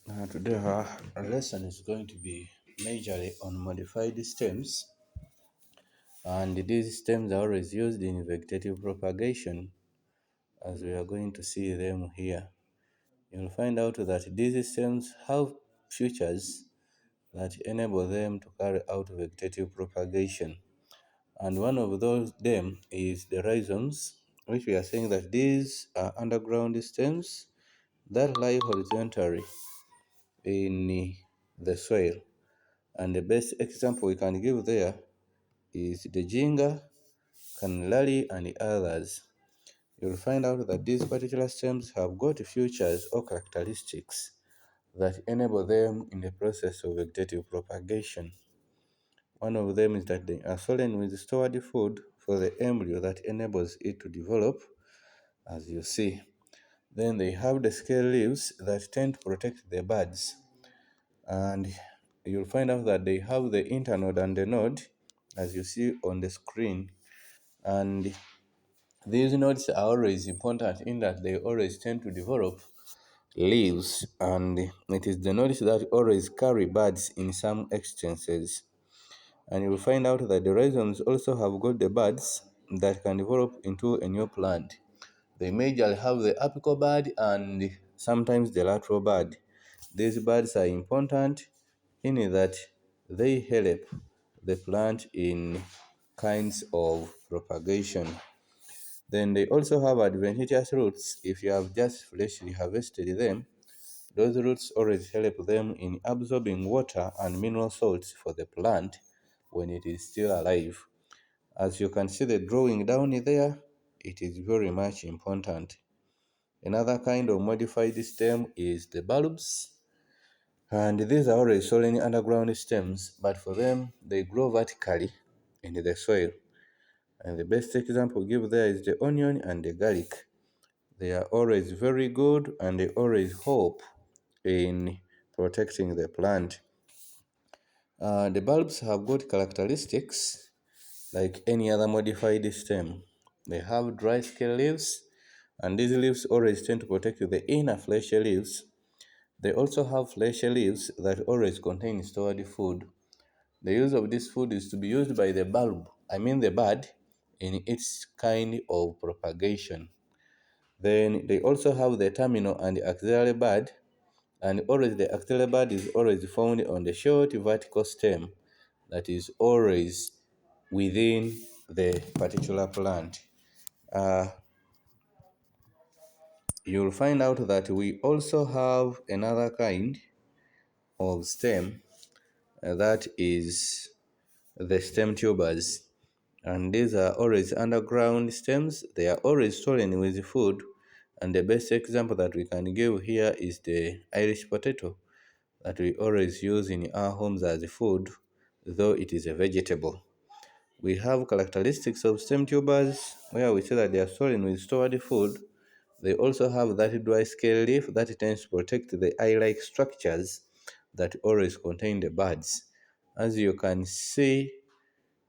Today our lesson is going to be majorly on modified stems, and these stems are always used in vegetative propagation, as we are going to see them here. You'll find out that these stems have features that enable them to carry out vegetative propagation, and one of those them is the rhizomes, which we are saying that these are underground stems that lie horizontally in the soil. And the best example we can give there is the Jinga, Canlari, and the others. You'll find out that these particular stems have got features or characteristics that enable them in the process of vegetative propagation. One of them is that they are swollen with stored food for the embryo that enables it to develop, as you see. Then they have the scale leaves that tend to protect the buds, and you'll find out that they have the internode and the node, as you see on the screen. And these nodes are always important in that they always tend to develop leaves, and it is the nodes that always carry buds in some instances. And you will find out that the rhizomes also have got the buds that can develop into a new plant. They majorly have the apical bud and sometimes the lateral bud. These buds are important in that they help the plant in kinds of propagation. Then they also have adventitious roots. If you have just freshly harvested them, those roots always help them in absorbing water and mineral salts for the plant when it is still alive. As you can see the drawing down there, it is very much important. Another kind of modified stem is the bulbs, and these are always sown underground stems, but for them they grow vertically in the soil. And the best example give there is the onion and the garlic. They are always very good and they always help in protecting the plant. The bulbs have good characteristics like any other modified stem. They have dry scale leaves, and these leaves always tend to protect the inner fleshy leaves. They also have fleshy leaves that always contain stored food. The use of this food is to be used by the the bud, in its kind of propagation. Then they also have the terminal and the axillary bud, and always the axillary bud is always found on the short vertical stem that is always within the particular plant. Uh, you'll find out that we also have another kind of stem, that is the stem tubers. And these are always underground stems. They are always stolen with food. And the best example that we can give here is the Irish potato that we always use in our homes as food, though it is a vegetable. We have characteristics of stem tubers where we say that they are stolen with stored food. They also have that dry scale leaf that tends to protect the eye-like structures that always contain the buds. As you can see,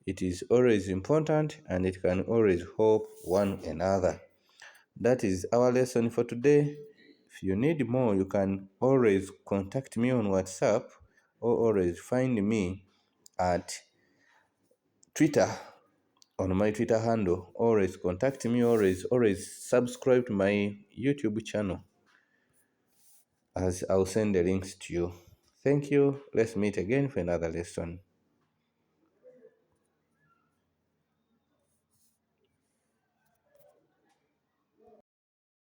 it is always important and it can always help one another. That is our lesson for today. If you need more, you can always contact me on WhatsApp or always find me at Twitter on my Twitter handle. Always contact me, always subscribe to my YouTube channel as I'll send the links to you. Thank you. Let's meet again for another lesson.